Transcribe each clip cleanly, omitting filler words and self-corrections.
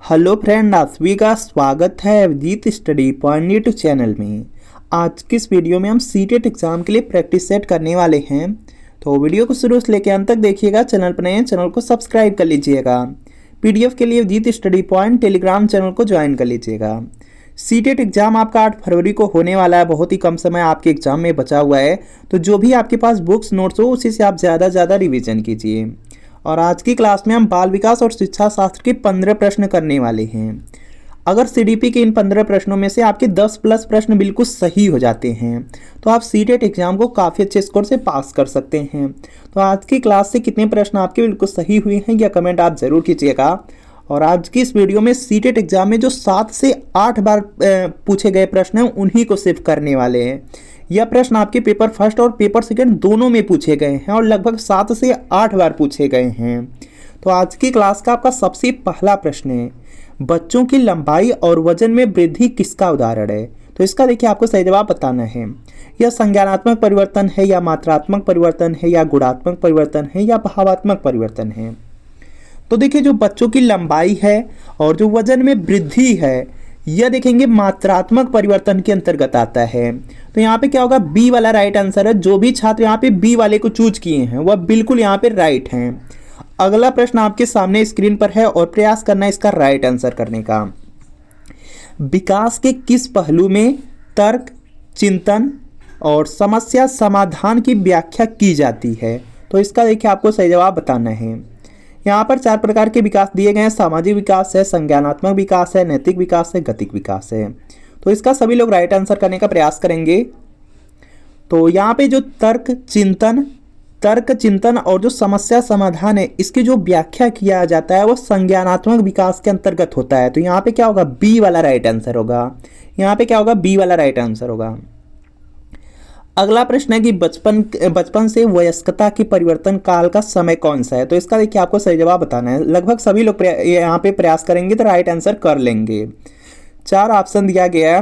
Hello friend, आप सभी का स्वागत है Abhijeet study point YouTube channel में। आज की इस वीडियो में हम सीटेट एग्जाम के लिए प्रैक्टिस सेट करने वाले हैं। तो वीडियो को शुरू से लेकर अंत तक देखिएगा। चैनल पर नए हैं, चैनल को सब्सक्राइब कर लीजिएगा। पीडीएफ के लिए Abhijeet study point Telegram channel को ज्वाइन कर लीजिएगा। सीटेट एग्जाम आपका 8 फरवरी को होने वाला है। बहुत ही कम समय आपके एग्जाम में बचा हुआ है, तो जो भी आपके पास बुक्स नोट्स हो उसी से आप ज़्यादा रिवीजन कीजिए। और आज की क्लास में हम बाल विकास और शिक्षा शास्त्र के 15 प्रश्न करने वाले हैं। अगर सीडीपी के इन 15 प्रश्नों में से आपके 10 प्लस प्रश्न बिल्कुल सही हो जाते हैं तो आप सीटेट एग्जाम को काफ़ी अच्छे स्कोर से पास कर सकते हैं। तो आज की क्लास से कितने प्रश्न आपके बिल्कुल सही हुए हैं यह कमेंट आप ज़रूर कीजिएगा। और आज की इस वीडियो में सीटेट एग्जाम में जो 7 से 8 बार पूछे गए प्रश्न हैं उन्हीं को सिर्फ करने वाले हैं। यह प्रश्न आपके पेपर फर्स्ट और पेपर सेकंड दोनों में पूछे गए हैं और लगभग 7 से 8 बार पूछे गए हैं। तो आज की क्लास का आपका सबसे पहला प्रश्न है, बच्चों की लंबाई और वजन में वृद्धि किसका उदाहरण है? तो इसका देखिए आपको सही जवाब बताना है। यह संज्ञानात्मक परिवर्तन है या मात्रात्मक परिवर्तन है या गुणात्मक परिवर्तन है या भावात्मक परिवर्तन है? तो देखिए जो बच्चों की लंबाई है और जो वजन में वृद्धि है यह देखेंगे मात्रात्मक परिवर्तन के अंतर्गत आता है। तो यहाँ पे क्या होगा, बी वाला राइट आंसर है। जो भी छात्र यहाँ पे बी वाले को चूज किए हैं वह बिल्कुल यहाँ पे राइट हैं। अगला प्रश्न आपके सामने स्क्रीन पर है और प्रयास करना है इसका राइट आंसर करने का। विकास के किस पहलू में तर्क, चिंतन और समस्या समाधान की व्याख्या की जाती है? तो इसका देखिए आपको सही जवाब बताना है। यहाँ पर 4 प्रकार के विकास दिए गए हैं। सामाजिक विकास है, संज्ञानात्मक विकास है, नैतिक विकास है, गतिक विकास है। तो इसका सभी लोग राइट आंसर करने का प्रयास करेंगे। तो यहाँ पे जो तर्क चिंतन और जो समस्या समाधान है इसकी जो व्याख्या किया जाता है वो संज्ञानात्मक विकास के अंतर्गत होता है। तो यहाँ पे क्या होगा, बी वाला राइट आंसर होगा। यहाँ पे क्या होगा, बी वाला राइट आंसर होगा। अगला प्रश्न है कि बचपन से वयस्कता की परिवर्तन काल का समय कौन सा है? तो इसका देखिए आपको सही जवाब बताना है। लगभग सभी लोग यहाँ पे प्रयास करेंगे तो राइट आंसर कर लेंगे। 4 ऑप्शन दिया गया है।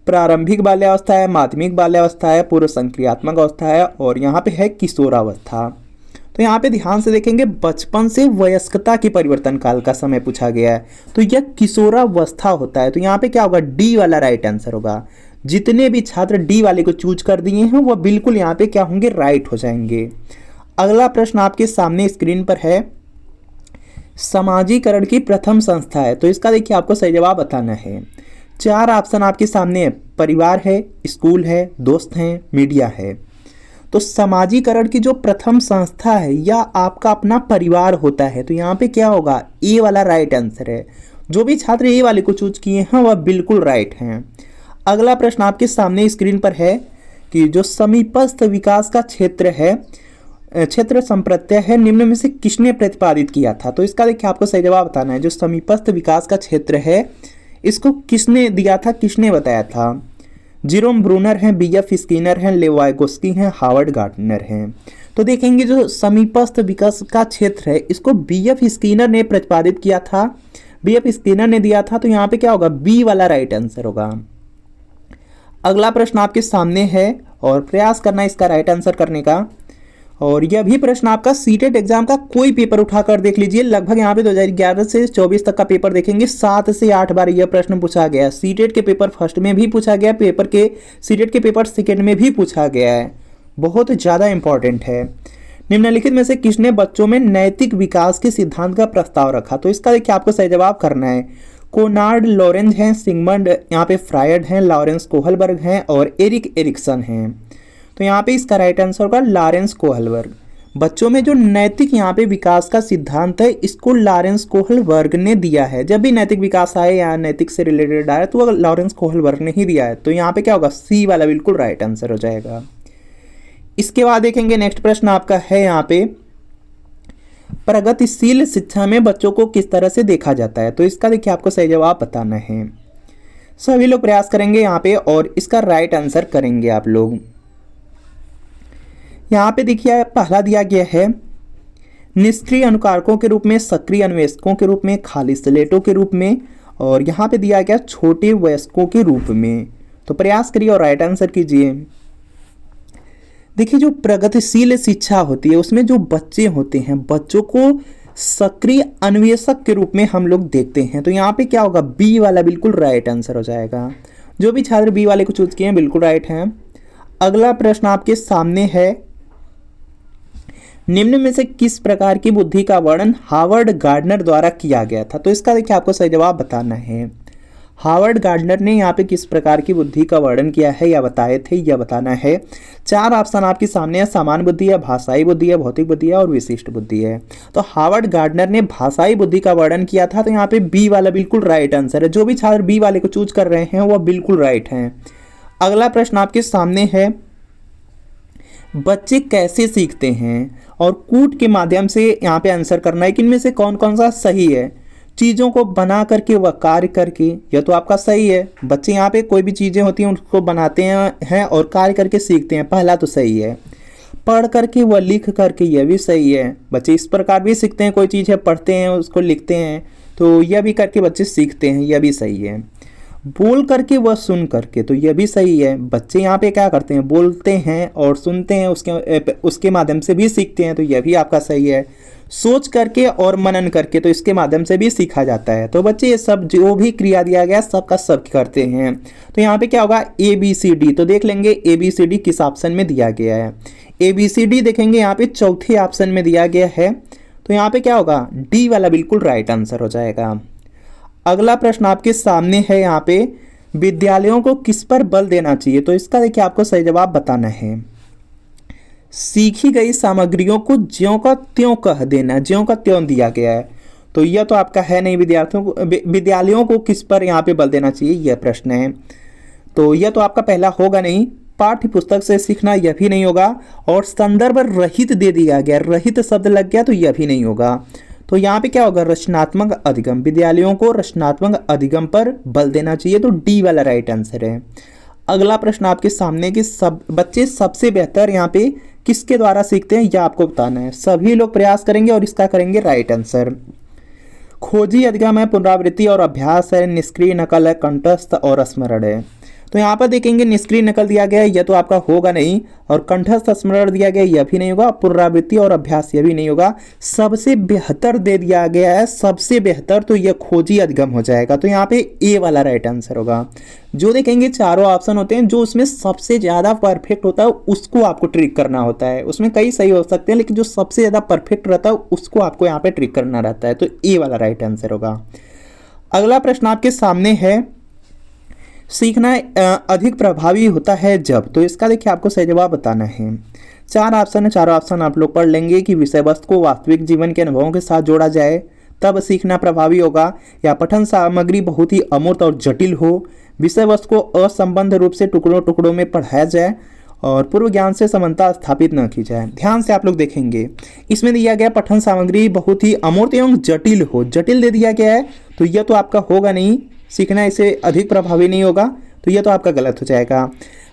प्रारंभिक बाल्यावस्था है, माध्यमिक बाल्यावस्था है, पूर्व संक्रियात्मक अवस्था है और यहाँ पे है किशोरावस्था। तो यहाँ पे ध्यान से देखेंगे, बचपन से वयस्कता की परिवर्तन काल का समय पूछा गया है तो यह किशोरावस्था होता है। तो यहाँ पे क्या होगा, डी वाला राइट आंसर होगा। जितने भी छात्र डी वाले को चूज कर दिए हैं वह बिल्कुल यहाँ पे क्या होंगे, राइट हो जाएंगे। अगला प्रश्न आपके सामने स्क्रीन पर है, समाजीकरण की प्रथम संस्था है। तो इसका देखिए आपको सही जवाब बताना है। 4 ऑप्शन आपके सामने है, परिवार है, स्कूल है, दोस्त हैं, मीडिया है। तो समाजीकरण की जो प्रथम संस्था है यह आपका अपना परिवार होता है। तो यहाँ पे क्या होगा, ए वाला राइट आंसर है। जो भी छात्र ए वाले को चूज किए हैं वह बिल्कुल राइट हैं। अगला प्रश्न आपके सामने स्क्रीन पर है कि जो समीपस्थ विकास का क्षेत्र संप्रत्यय है निम्न में से किसने प्रतिपादित किया था? तो इसका देखिए आपको सही जवाब बताना है। जो समीपस्थ विकास का क्षेत्र है इसको किसने दिया था, किसने बताया था? जीरोम ब्रूनर हैं, बीएफ स्किनर हैं, लेवाइगोस्की हैं, हावर्ड गार्डनर हैं। तो देखेंगे जो समीपस्थ विकास का क्षेत्र है इसको बीएफ स्किनर ने प्रतिपादित किया था, बीएफ स्किनर ने दिया था। तो यहाँ पे क्या होगा, बी वाला राइट आंसर होगा। अगला प्रश्न आपके सामने है और प्रयास करना इसका राइट आंसर करने का। और यह भी प्रश्न आपका सीटेट एग्जाम का कोई पेपर उठाकर देख लीजिए। लगभग यहाँ पे 2011 से 24 तक का पेपर देखेंगे 7 से 8 बार यह प्रश्न पूछा गया है। सीटेट के पेपर फर्स्ट में भी पूछा गया, सीटेट के पेपर सेकेंड में भी पूछा गया है। बहुत ज़्यादा इंपॉर्टेंट है। निम्नलिखित में से किसने बच्चों में नैतिक विकास के सिद्धांत का प्रस्ताव रखा? तो इसका देखिए आपको सही जवाब करना है। कोनार्ड लॉरेंज हैं, सिगमंड यहाँ पे फ्रायड हैं, लॉरेंस कोहलबर्ग हैं और एरिक एरिक्सन हैं। तो यहाँ पे इसका राइट आंसर होगा लॉरेंस कोहलबर्ग। बच्चों में जो नैतिक यहाँ पे विकास का सिद्धांत है इसको लॉरेंस कोहलबर्ग ने दिया है। जब भी नैतिक विकास आए या नैतिक से रिलेटेड आए तो वह लॉरेंस कोहलबर्ग ने ही दिया है। तो यहाँ पे क्या होगा, सी वाला बिल्कुल राइट आंसर हो जाएगा। इसके बाद देखेंगे नेक्स्ट प्रश्न आपका है यहाँ पे, प्रगतिशील शिक्षा में बच्चों को किस तरह से देखा जाता है? तो इसका देखिए आपको सही जवाब बताना है। सभी लोग प्रयास करेंगे यहाँ पे और इसका राइट आंसर करेंगे आप लोग। यहाँ पे देखिए पहला दिया गया है, निष्क्रिय अनुकारकों के रूप में, सक्रिय अन्वेषकों के रूप में, खाली स्लेटों के रूप में और यहाँ पे दिया गया छोटे वयस्कों के रूप में। तो प्रयास करिए और राइट आंसर कीजिए। देखिए जो प्रगतिशील शिक्षा होती है उसमें जो बच्चे होते हैं बच्चों को सक्रिय अन्वेषक के रूप में हम लोग देखते हैं। तो यहाँ पे क्या होगा, बी वाला बिल्कुल राइट आंसर हो जाएगा। जो भी छात्र बी वाले को चूज किए हैं बिल्कुल राइट हैं। अगला प्रश्न आपके सामने है, निम्न में से किस प्रकार की बुद्धि का वर्णन हार्वर्ड गार्डनर द्वारा किया गया था। तो इसका देखिए आपको सही जवाब बताना है। हार्वर्ड गार्डनर ने यहाँ पे किस प्रकार की बुद्धि का वर्णन किया है या बताए थे, यह बताना है। 4 ऑप्शन आपके सामने है, सामान्य बुद्धि है, भाषाई बुद्धि है, भौतिक बुद्धि है और विशिष्ट बुद्धि है। तो हार्वर्ड गार्डनर ने भाषाई बुद्धि का वर्णन किया था, तो यहाँ पे बी वाला बिल्कुल राइट आंसर है। जो भी छात्र बी वाले को चूज कर रहे हैं वह बिल्कुल राइट हैं। अगला प्रश्न आपके सामने है, बच्चे कैसे सीखते हैं, और कूट के माध्यम से यहाँ पे आंसर करना है कि इनमें से कौन कौन सा सही है। चीज़ों को बना करके व कार्य करके, यह तो आपका सही है। बच्चे यहाँ पे कोई भी चीज़ें होती हैं उसको बनाते हैं और कार्य करके सीखते हैं, पहला तो सही है। पढ़ करके व लिख करके, यह भी सही है। बच्चे इस प्रकार भी सीखते हैं, कोई चीज़ है पढ़ते हैं उसको लिखते हैं, तो यह भी करके बच्चे सीखते हैं, यह भी सही है। बोल करके व सुन करके, तो यह भी सही है। बच्चे यहाँ पे क्या करते हैं, बोलते हैं और सुनते हैं, उसके माध्यम से भी सीखते हैं, तो यह भी आपका सही है। सोच करके और मनन करके, तो इसके माध्यम से भी सीखा जाता है। तो बच्चे ये सब जो भी क्रिया दिया गया सबका सब करते हैं। तो यहाँ पे क्या होगा, ए बी सी डी। तो देख लेंगे ए बी सी डी किस ऑप्शन में दिया गया है। ए बी सी डी देखेंगे यहाँ पे चौथे ऑप्शन में दिया गया है, तो यहाँ पे क्या होगा, डी वाला बिल्कुल राइट आंसर हो जाएगा। अगला प्रश्न आपके सामने है, यहाँ पे विद्यालयों को किस पर बल देना चाहिए। तो इसका देखिए आपको सही जवाब बताना है। सीखी गई सामग्रियों को ज्यों का त्यों कह देना, ज्यों का त्यों दिया गया है, तो यह तो आपका है नहीं। विद्यालयों को किस पर यहाँ पे बल देना चाहिए, यह प्रश्न है। तो यह तो आपका पहला होगा नहीं। पाठ्य पुस्तक से सीखना, यह भी नहीं होगा। और संदर्भ रहित दे दिया गया, रहित शब्द लग गया, तो यह भी नहीं होगा। तो यहाँ पे क्या होगा, रचनात्मक अधिगम। विद्यालयों को रचनात्मक अधिगम पर बल देना चाहिए, तो डी वाला राइट आंसर है। अगला प्रश्न आपके सामने कि बच्चे सबसे बेहतर यहाँ पे किसके द्वारा सीखते हैं, यह आपको बताना है। सभी लोग प्रयास करेंगे और इसका करेंगे राइट आंसर। खोजी अधिगम है, पुनरावृत्ति और अभ्यास है, निष्क्रिय नकल है, कंठस्थ और स्मरण है। तो यहाँ पर देखेंगे निष्क्रिय नकल दिया गया है, यह तो आपका होगा नहीं। और कंठस्थ स्मरण दिया गया है, यह भी नहीं होगा। पुनरावृत्ति और अभ्यास, यह भी नहीं होगा। सबसे बेहतर दे दिया गया है, सबसे बेहतर, तो यह खोजी अधिगम हो जाएगा। तो यहाँ पे ए वाला राइट आंसर होगा। जो देखेंगे चारों ऑप्शन होते हैं, जो उसमें सबसे ज़्यादा परफेक्ट होता है उसको आपको ट्रिक करना होता है। उसमें कई सही हो सकते हैं, लेकिन जो सबसे ज़्यादा परफेक्ट रहता है उसको आपको यहाँ पे ट्रिक करना रहता है। तो ए वाला राइट आंसर होगा। अगला प्रश्न आपके सामने है, सीखना अधिक प्रभावी होता है जब। तो इसका देखिए आपको सही जवाब बताना है। 4 ऑप्शन है, चारों ऑप्शन आप लोग पढ़ लेंगे कि विषय वस्तु को वास्तविक जीवन के अनुभवों के साथ जोड़ा जाए तब सीखना प्रभावी होगा, या पठन सामग्री बहुत ही अमूर्त और जटिल हो, विषय वस्तु को असंबद्ध रूप से टुकड़ों टुकड़ों में पढ़ाया जाए, और पूर्व ज्ञान से समानता स्थापित न की जाए। ध्यान से आप लोग देखेंगे, इसमें दिया गया पठन सामग्री बहुत ही अमूर्त एवं जटिल हो, जटिल दे दिया गया है, तो यह तो आपका होगा नहीं। सीखना इसे अधिक प्रभावी नहीं होगा, तो यह तो आपका गलत हो जाएगा।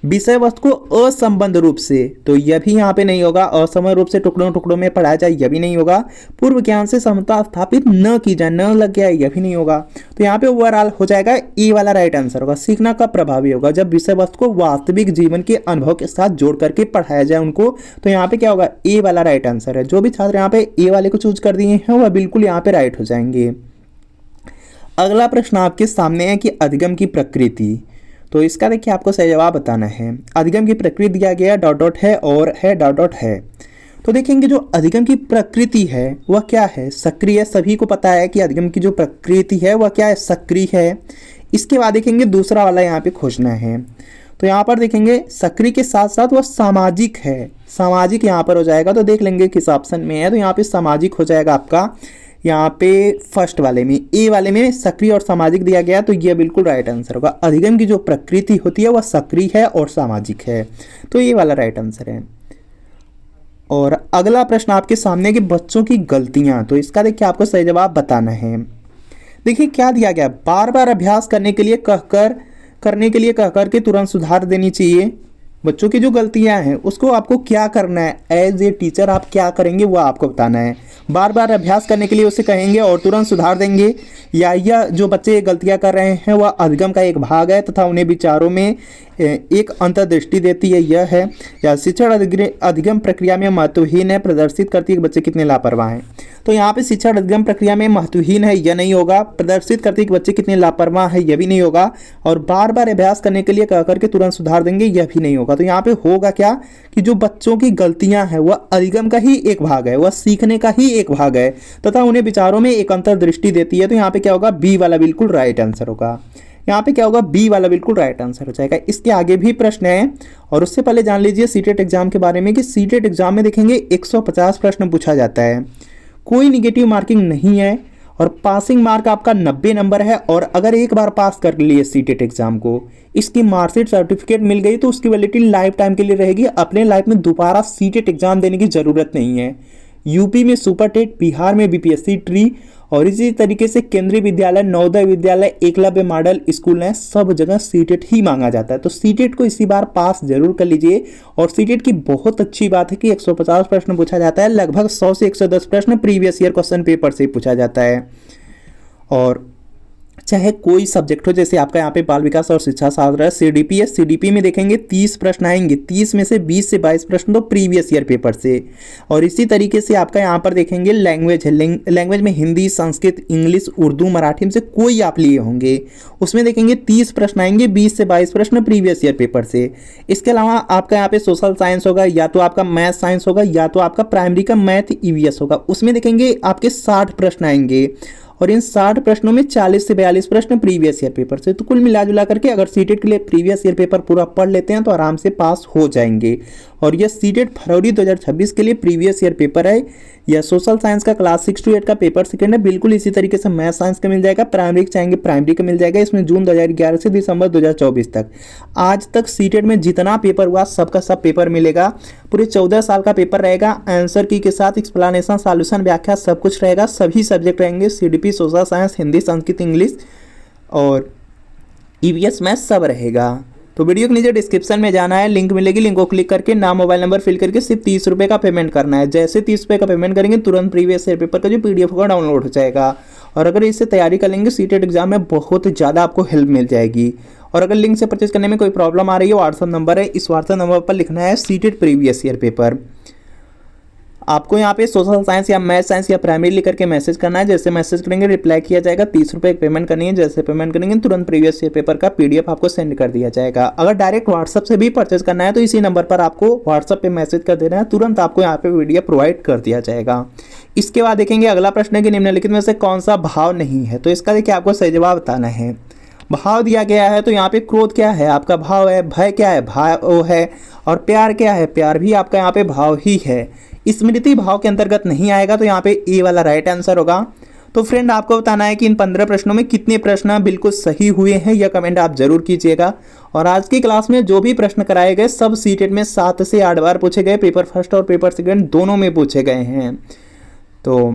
विषय वस्तु को असंबद्ध रूप से, तो यह भी यहाँ पे नहीं होगा। असमय रूप से टुकड़ों टुकड़ों में पढ़ाया जाए, यह भी नहीं होगा। पूर्व ज्ञान से समता स्थापित न की जाए, न लग गया, यह भी नहीं होगा। तो यहाँ पे ओवरऑल हो जाएगा ए वाला राइट आंसर होगा। सीखना कब प्रभावी होगा, जब विषय वस्तु को वास्तविक जीवन के अनुभव के साथ जोड़ करके पढ़ाया जाए उनको। तो यहाँ पे क्या होगा, ए वाला राइट आंसर है। जो भी छात्र यहाँ पे ए वाले को चूज कर दिए हैं वह बिल्कुल यहाँ पे राइट हो जाएंगे। अगला प्रश्न आपके सामने है कि अधिगम की प्रकृति। तो इसका देखिए आपको सही जवाब बताना है। अधिगम की प्रकृति दिया गया डॉट डॉट है और है डॉट डॉट है। तो देखेंगे जो अधिगम की प्रकृति है वह क्या है, सक्रिय। सभी को पता है कि अधिगम की जो प्रकृति है वह क्या है, सक्रिय है। इसके बाद देखेंगे दूसरा वाला यहाँ पे खोजना है। तो यहाँ पर देखेंगे सक्रिय के साथ साथ वह सामाजिक है, सामाजिक यहाँ पर हो जाएगा। तो देख लेंगे किस ऑप्शन में है, तो यहाँ पे सामाजिक हो जाएगा आपका। यहाँ पे फर्स्ट वाले में, ए वाले में सक्रिय और सामाजिक दिया गया, तो यह बिल्कुल राइट आंसर होगा। अधिगम की जो प्रकृति होती है वह सक्रिय है और सामाजिक है, तो ये वाला राइट आंसर है। और अगला प्रश्न आपके सामने कि बच्चों की गलतियां। तो इसका देखिए आपको सही जवाब बताना है। देखिए क्या दिया गया, बार बार अभ्यास करने के लिए कहकर के तुरंत सुधार देनी चाहिए। बच्चों की जो गलतियां हैं उसको आपको क्या करना है, एज ए टीचर आप क्या करेंगे वो आपको बताना है। बार बार अभ्यास करने के लिए उसे कहेंगे और तुरंत सुधार देंगे, या यह जो बच्चे गलतियां कर रहे हैं वह अधिगम का एक भाग है तथा उन्हें विचारों में एक अंतर्दृष्टि देती है, यह है। या शिक्षण अधिगम प्रक्रिया में महत्वहीन है, प्रदर्शित करती है कि बच्चे कितने लापरवाह हैं। तो यहाँ पे शिक्षण अधिगम प्रक्रिया में महत्वहीन है, यह नहीं होगा। प्रदर्शित करती है कि बच्चे कितने लापरवाह हैं, यह भी नहीं होगा। और बार बार अभ्यास करने के लिए कह करके तुरंत सुधार देंगे, यह भी नहीं होगा। तो यहाँ पे होगा क्या कि जो बच्चों की गलतियां हैं वह अधिगम का ही एक भाग है, वह सीखने का ही एक भाग है तथा उन्हें विचारों में एक अंतर्दृष्टि देती है। तो यहाँ पे क्या होगा, बी वाला बिल्कुल राइट आंसर होगा। यहाँ पे क्या होगा, बी वाला बिल्कुल राइट आंसर हो जाएगा। इसके आगे भी प्रश्न है और उससे पहले जान लीजिए सीटेट एग्जाम के बारे में कि सीटेट एग्जाम में देखेंगे 150 प्रश्न पूछा जाता है, कोई निगेटिव मार्किंग नहीं है और पासिंग मार्क आपका 90 नंबर है। और अगर एक बार पास कर लिए सीटेट एग्जाम को, इसकी मार्कशीट सर्टिफिकेट मिल गई तो उसकी वैलिडिटी लाइफ टाइम के लिए रहेगी। अपने लाइफ में दोबारा सीटेट एग्जाम देने की जरूरत नहीं है। यूपी में सुपर टेट, बिहार में बीपीएससी ट्री और इसी तरीके से केंद्रीय विद्यालय, नवोदय विद्यालय, एकलव्य मॉडल स्कूल है, सब जगह सीटेट ही मांगा जाता है। तो सीटेट को इसी बार पास जरूर कर लीजिए। और सीटेट की बहुत अच्छी बात है कि 150 प्रश्न पूछा जाता है, लगभग 100 से 110 प्रश्न प्रीवियस ईयर क्वेश्चन पेपर से पूछा जाता है। और चाहे कोई सब्जेक्ट हो, जैसे आपका यहाँ पे बाल विकास और शिक्षा शास्त्र है, सीडीपी है, सीडीपी में देखेंगे 30 प्रश्न आएंगे, 30 में से 20 से 22 प्रश्न तो प्रीवियस ईयर पेपर से। और इसी तरीके से आपका यहाँ पर देखेंगे लैंग्वेज है, लैंग्वेज में हिंदी, संस्कृत, इंग्लिश, उर्दू, मराठी में से कोई आप लिए होंगे, उसमें देखेंगे 30 प्रश्न आएंगे, 20 से 22 प्रश्न प्रीवियस ईयर पेपर से। इसके अलावा आपका यहाँ पे सोशल साइंस होगा, या तो आपका मैथ साइंस होगा, या तो आपका प्राइमरी का मैथ ईवीएस होगा, उसमें देखेंगे आपके 60 प्रश्न आएंगे और इन 60 प्रश्नों में 40 से 42 प्रश्न प्रीवियस ईयर पेपर से। तो कुल मिला जुला करके अगर सीटेट के लिए प्रीवियस ईयर पेपर पूरा पढ़ लेते हैं तो आराम से पास हो जाएंगे। और यह सीटेट फरवरी 2026 के लिए प्रीवियस ईयर पेपर है। यह सोशल साइंस का क्लास 6 to 8 का पेपर सेकंड है, बिल्कुल इसी तरीके से मैथ साइंस का मिल जाएगा, प्राइमरी चाहेंगे प्राइमरी का मिल जाएगा। इसमें जून 2011 से दिसंबर 2024 तक, आज तक सीटेट में जितना पेपर हुआ सबका सब पेपर मिलेगा। पूरे 14 साल का पेपर रहेगा, आंसर की के साथ एक्सप्लेनेशन, सॉल्यूशन, व्याख्या सब कुछ रहेगा। सभी सब्जेक्ट रहेंगे, CDP, social science, Hindi, Sanskrit, English और ईवीएस मैथ सब रहेगा। तो वीडियो के नीचे डिस्क्रिप्शन में जाना है, लिंक मिलेगी, लिंक को क्लिक करके नाम, मोबाइल नंबर फिल करके सिर्फ 30 रुपये का पेमेंट करना है। जैसे 30 रुपये का पेमेंट करेंगे तुरंत प्रीवियस ईयर पेपर का जो पीडीएफ होगा डाउनलोड हो जाएगा। और अगर इससे तैयारी कर लेंगे सीटेट एग्जाम में बहुत ज़्यादा आपको हेल्प मिल जाएगी। और अगर लिंक से परचेज करने में कोई प्रॉब्लम आ रही है, व्हाट्सअप नंबर है, इस व्हाट्सअप नंबर पर लिखना है सीटेट प्रीवियस ईयर पेपर। आपको यहाँ पे सोशल साइंस या मैथ साइंस या प्राइमरी लिख करके मैसेज करना है। जैसे मैसेज करेंगे रिप्लाई किया जाएगा, 30 रुपये पेमेंट करनी है। जैसे पेमेंट करेंगे तुरंत प्रीवियस ईयर पेपर का पीडीएफ आपको सेंड कर दिया जाएगा। अगर डायरेक्ट व्हाट्सअप से भी परचेज करना है तो इसी नंबर पर आपको व्हाट्सअप पे मैसेज कर देना है, तुरंत आपको यहाँ पे पीडीएफ प्रोवाइड कर दिया जाएगा। इसके बाद देखेंगे अगला प्रश्न है कि निम्नलिखित में से कौन सा भाव नहीं है। तो इसका देखिए आपको सही जवाब बताना है। भाव दिया गया है तो यहाँ पे क्रोध क्या है, आपका भाव है। भय क्या है, भाव है। और प्यार क्या है, प्यार भी आपका यहाँ पे भाव ही है। स्मृति भाव के अंतर्गत नहीं आएगा, तो यहाँ पे ए वाला राइट आंसर होगा। तो फ्रेंड आपको बताना है कि इन 15 प्रश्नों में कितने प्रश्न बिल्कुल सही हुए हैं, यह कमेंट आप जरूर कीजिएगा। और आज की क्लास में जो भी प्रश्न कराए गए सब सीटेट में 7 से 8 बार पूछे गए, पेपर फर्स्ट और पेपर सेकंड दोनों में पूछे गए हैं। तो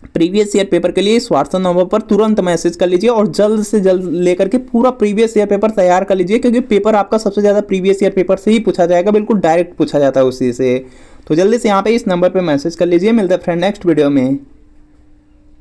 प्रीवियस ईयर पेपर के लिए इस व्हाट्सएप नंबर पर तुरंत मैसेज कर लीजिए और जल्द से जल्द लेकर के पूरा प्रीवियस ईयर पेपर तैयार कर लीजिए, क्योंकि पेपर आपका सबसे ज़्यादा प्रीवियस ईयर पेपर से ही पूछा जाएगा, बिल्कुल डायरेक्ट पूछा जाता है उसी से। तो जल्दी से यहाँ पे इस नंबर पे मैसेज कर लीजिए। मिलते हैं फ्रेंड नेक्स्ट वीडियो में।